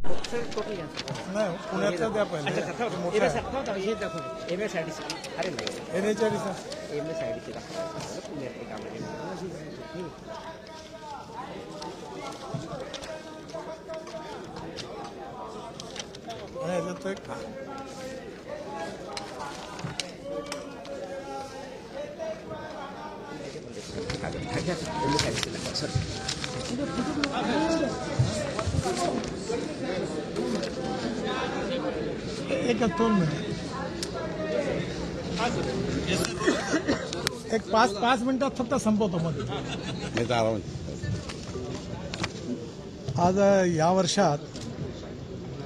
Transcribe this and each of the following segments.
नाही पुण्यातलं द्या पहिले एक 2 मिनिट एक 5 मिनिटात फक्त संपवतो मग आज या वर्षात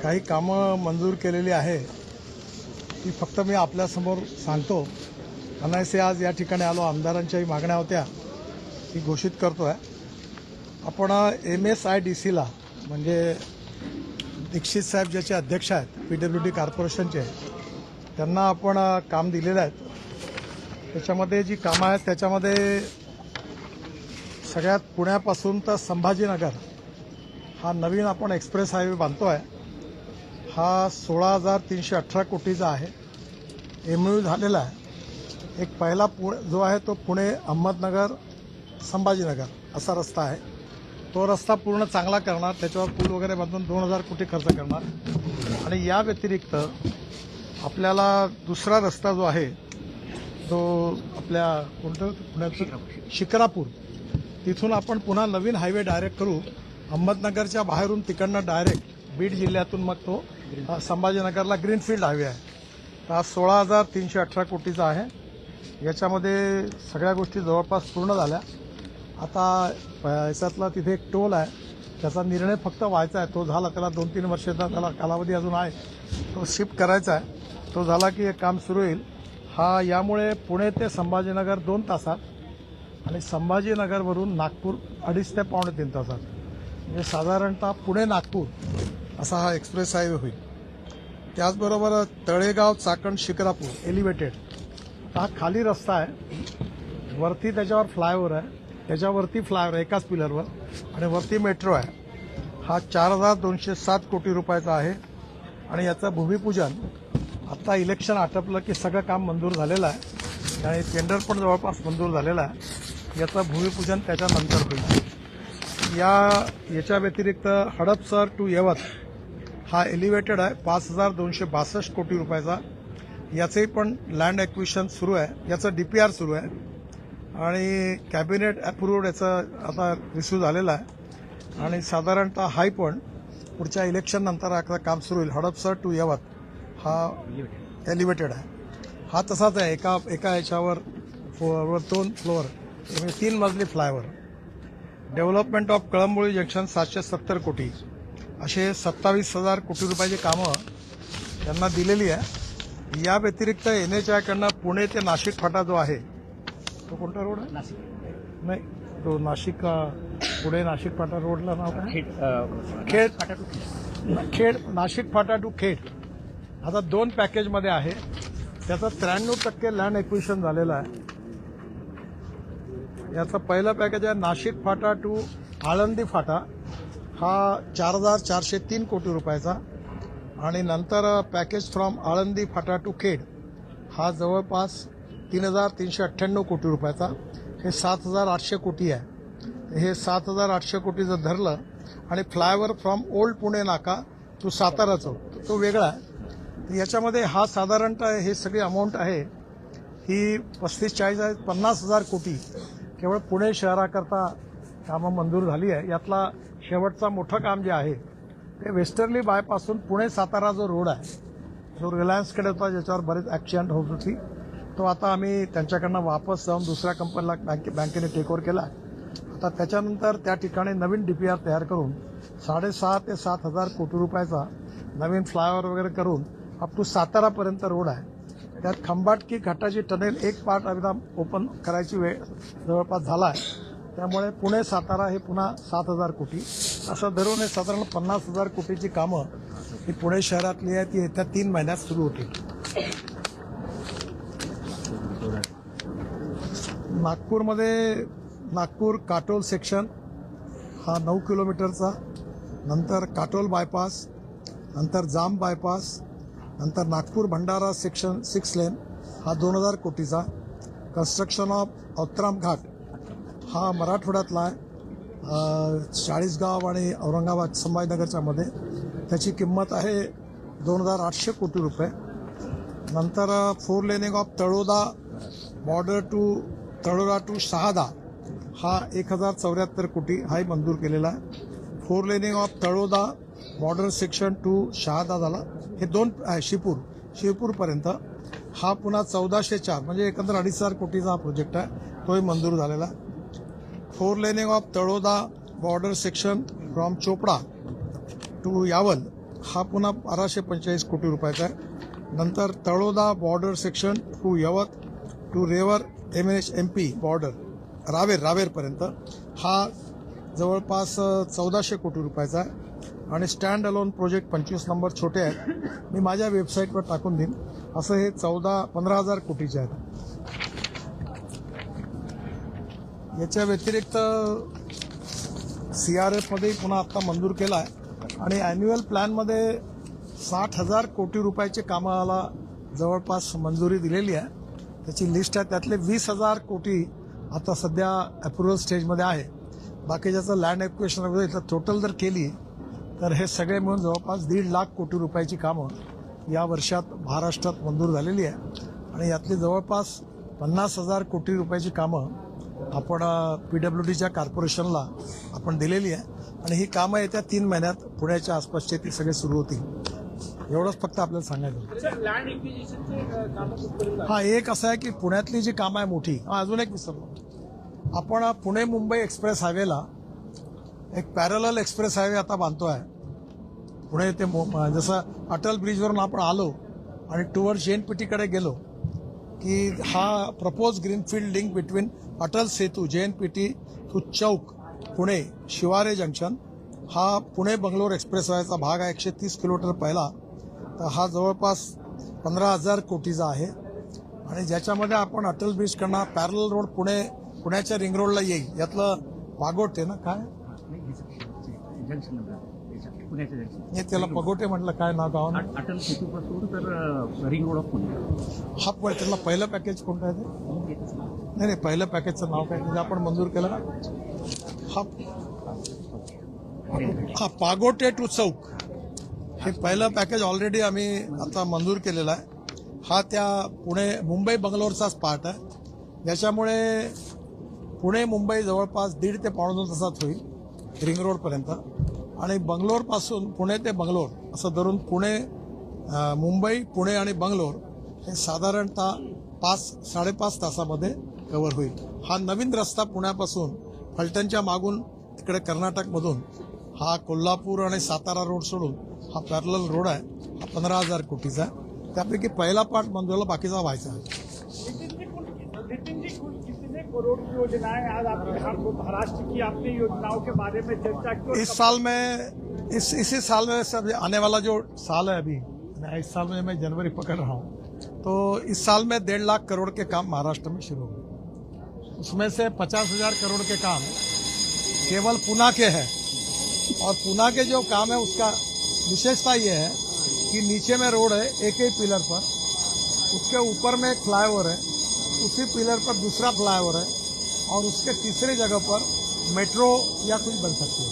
काही कामं मंजूर केलेली आहे ती फक्त मी आपल्यासमोर सांगतो. अनायसे आज या ठिकाणी आलो, आमदारांच्याही मागण्या होत्या ती घोषित करतोय. आपण MSIDCला म्हणजे दीक्षित साहेब ज्याचे अध्यक्ष आहेत PWD कॉर्पोरेशनचे, त्यांना आपण काम दिलेलं आहे. त्याच्यामध्ये जी कामं आहेत त्याच्यामध्ये सगळ्यात पुण्यापासून तर संभाजीनगर हा नवीन आपण एक्सप्रेस हायवे बांधतोय. हा 16,318 कोटीचा आहे. MOU झालेला आहे. एक पहिला जो आहे तो पुणे अहमदनगर संभाजीनगर असा रस्ता आहे. तो रस्ता पूर्ण चांगला करणार, त्याच्यावर पूल वगैरे बांधून 2,000 कोटी खर्च करणार. आणि या व्यतिरिक्त आपल्याला दुसरा रस्ता जो आहे तो आपल्या कोणतं पुण्याचं शिक्रापूर, तिथून आपण पुन्हा नवीन हायवे डायरेक्ट करू. अहमदनगरच्या बाहेरून तिकडनं डायरेक्ट बीड जिल्ह्यातून मग तो संभाजीनगरला ग्रीनफील्ड हायवे आहे. हा 16,318 कोटीचा आहे. याच्यामध्ये सगळ्या गोष्टी जवळपास पूर्ण झाल्या. आता याच्यातला तिथे एक टोल आहे, त्याचा निर्णय फक्त व्हायचा आहे. तो झाला, त्याला 2-3 वर्षाचा त्याला कालावधी अजून आहे, तो शिफ्ट करायचा आहे. तो झाला की हे काम सुरू होईल. हा यामुळे पुणे ते संभाजीनगर 2 तासात आणि संभाजीनगरवरून नागपूर 2.5 ते 3.25 तासात, म्हणजे साधारणतः पुणे नागपूर असा हा एक्सप्रेस हायवे होईल. त्याचबरोबर तळेगाव चाकण शिक्रापूर एलिव्हेटेड हा खाली रस्ता आहे, वरती त्याच्यावर फ्लायओव्हर आहे, त्याच्यावरती फ्लायओव्हर एकाच पिलरवर, आणि वरती मेट्रो आहे. हा 4,207 कोटी रुपयाचा आहे. आणि याचं भूमिपूजन आता इलेक्शन आटपलं की सगळं काम मंजूर झालेलं आहे आणि टेंडर पण जवळपास मंजूर झालेलं आहे. याचं भूमिपूजन त्याच्यानंतर होईल. याच्या व्यतिरिक्त हडपसर टू यवत हा एलिव्हेटेड आहे, 5,262 कोटी रुपयाचा. याचंही पण लँड ॲक्विजिशन सुरू आहे, याचं DPR सुरू आहे आणि कॅबिनेट अप्रूव्ड याचं आता रिसिव्ह झालेलं आहे. आणि साधारणतः हाय पण पुढच्या इलेक्शन नंतर आता काम सुरू होईल. हडपसर टू यवत हा एलिव्हेटेड आहे. हा तसाच आहे, एका याच्यावर 2 फ्लोअर, 3 मजली फ्लायओव्हर. डेव्हलपमेंट ऑफ कळंबोळी जंक्शन 770 कोटी, असे 27,000 कोटी रुपयाची कामं त्यांना दिलेली आहे. या व्यतिरिक्त NHAI कडनं पुणे ते नाशिक फाटा जो आहे तो कोणता रोड आहे? नाही, तो नाशिक पुणे नाशिक फाटा रोडला नाव काय? खेड नाशिक फाटा टू खेड. आता 2 पॅकेजमध्ये आहे. त्याचा 93% लँड एक्विजिशन झालेलं आहे. याचं पहिलं पॅकेज आहे नाशिक फाटा टू आळंदी फाटा, हा 4,403 कोटी रुपयाचा. आणि नंतर package from Alandi Phata to Khed हा जवळपास 3,398 कोटी रुपयाचा. हे 7,800 कोटी आहे. हे 7,800 कोटी जर धरलं आणि फ्लायओव्हर फ्रॉम ओल्ड पुणे नाका टू सातारा चौक तो वेगळा आहे. याच्यामध्ये हा साधारणतः हे सगळी अमाऊंट आहे ही 35-40 आहे. 50,000 कोटी केवळ पुणे शहराकरता कामं मंजूर झाली आहे. यातला शेवटचा मोठं काम जे आहे ते वेस्टर्ली बायपासून पुणे सातारा जो रोड आहे, जो रिलायन्सकडे होता, ज्याच्यावर बरेच ॲक्सिडेंट होत होती, तो आता आम्ही त्यांच्याकडनं वापस जाऊन दुसऱ्या कंपनीला बँकेने टेकओव्हर केला. आता त्याच्यानंतर त्या ठिकाणी नवीन DPR तयार करून 6,500 ते 7,000 कोटी रुपयाचा नवीन फ्लायओव्हर वगैरे करून अप टू सातारापर्यंत रोड आहे. त्यात खंबाटकी घाटाची टनेल एक पार्ट एकदम ओपन करायची वेळ जवळपास झाला आहे. त्यामुळे पुणे सातारा हे पुन्हा 7,000 कोटी असं धरून हे साधारण 50,000 कोटीची कामं ही पुणे शहरातली आहे, ती येत्या 3 महिन्यात सुरू होतील. नागपूरमध्ये नागपूर काटोल सेक्शन हा 9 किलोमीटरचा, नंतर काटोल बायपास, नंतर जाम बायपास, नंतर नागपूर भंडारा सेक्शन 6 लेन हा 2000 कोटीचा, कन्स्ट्रक्शन ऑफ औत्राम घाट हा मराठवाड्यातला आहे, चाळीसगाव आणि औरंगाबाद संभाजीनगरच्या मध्ये, त्याची किंमत आहे 2800 कोटी रुपये. नंतर 4 laning of Taloda border to Taloda to Shahada हा 1074 कोटी हाही मंजूर केलेला आहे. 4 laning of Taloda border section to Shahada झाला, हे 2 आहे. शिवपूरपर्यंत हा पुन्हा 1404 म्हणजे एकंदर 2500 कोटीचा हा प्रोजेक्ट आहे, तोही मंजूर झालेला आहे. 4 laning of Taloda border section from Chopda to Yawal हा पुन्हा 1245 कोटी रुपयाचा आहे. नंतर Taloda border section to Yavat to Raver MNH-MP border रावेरपर्यंत हा जवळपास 1400 कोटी रुपयाचा आहे. आणि स्टँड अलोन प्रोजेक्ट 25 नंबर छोटे आहेत, मी माझ्या वेबसाईटवर टाकून देईन. असं हे 15,000 कोटीचे आहेत. याच्या व्यतिरिक्त CRFमध्ये पुन्हा आत्ता मंजूर केला आहे आणि ॲन्युअल प्लॅनमध्ये 60,000 कोटी रुपयाचे कामाला जवळपास मंजुरी दिलेली आहे. त्याची लिस्ट आहे, त्यातले 20,000 कोटी आता सध्या अप्रुव्हल स्टेजमध्ये आहे. बाकीच्याचं लँड ॲक्विजिशन वगैरे इथं टोटल जर केली तर हे सगळे मिळून जवळपास 1.5 लाख कोटी रुपयाची कामं या वर्षात महाराष्ट्रात मंजूर झालेली आहे. आणि यातली जवळपास 50,000 कोटी रुपयाची कामं आपण PWDच्या कॉर्पोरेशनला आपण दिलेली आहे. आणि ही कामं येत्या 3 महिन्यात पुण्याच्या आसपासचे ती सगळे सुरू होतील. एवढंच फक्त आपल्याला सांगायचं. हा एक असं आहे की पुण्यातली जी कामं आहे मोठी, अजून एक विसरलो, आपण पुणे मुंबई एक्सप्रेस हायवेला एक पॅरलल एक्सप्रेस हायवे आता बांधतो आहे. पुणे ते जसं अटल ब्रिजवरून आपण आलो आणि टुवर्ड JNPTकडे गेलो की हा propose greenfield link between Atal Setu JNPT to Chowk Pune Shivare junction हा पुणे बंगलोर एक्सप्रेस हायवेचा भाग आहे. 130 किलोमीटर पहिला, तर हा जवळपास 15,000 कोटीचा आहे. आणि ज्याच्यामध्ये आपण अटल ब्रिजकडनं पॅरलल रोड पुण्याच्या रिंग रोडला येईल. यातलं पागोटे ना काय हे त्याला पगोटे म्हटलं, काय नाव गाव अटल सेतूपासून तर रिंग रोड ऑफ पुणे हा. त्यातलं पहिलं पॅकेज कोणतं आहे ते? नाही, पहिलं पॅकेजचं नाव काय म्हणजे आपण मंजूर केलं ना? हा पागोटे टू चौक हे पहिलं पॅकेज ऑलरेडी आम्ही आता मंजूर केलेलं आहे. हा त्या मुंबई बंगलोरचाच पार्ट आहे. ज्याच्यामुळे पुणे मुंबई जवळपास 1.5 ते 2.5 तासात होईल रिंग रोडपर्यंत. आणि बंगलोरपासून पुणे ते बंगलोर असं धरून मुंबई पुणे आणि बंगलोर हे साधारणतः 5-5.5 तासामध्ये कव्हर होईल. हा नवीन रस्ता पुण्यापासून फलटणच्या मागून तिकडे कर्नाटकमधून हा कोल्हापूर आणि सातारा रोड सोडून हा पॅरलल रोड आहे. हा 15,000 कोटीचा आहे. त्यापैकी पहिला पार्ट मंजूरला, बाकीचा व्हायचा आहे. करोड़ की योजनाएं आज आपने महाराष्ट्र की आपने योजनाओं के बारे में चर्चा की. इसी साल में सब आने वाला जो साल है अभी, इस साल में मैं जनवरी पकड़ रहा हूँ, तो इस साल में 1.5 लाख करोड़ के काम महाराष्ट्र में शुरू होंगे. उसमें से 50,000 करोड़ के काम केवल पुणे के हैं. और पुणे के जो काम है उसका विशेषता ये है कि नीचे में रोड है एक ही पिलर पर, उसके ऊपर में एक फ्लाईओवर है, उसी पिलर पर दूसरा फ्लाईओवर है और उसके तीसरी जगह पर मेट्रो या कुछ बन सकती है.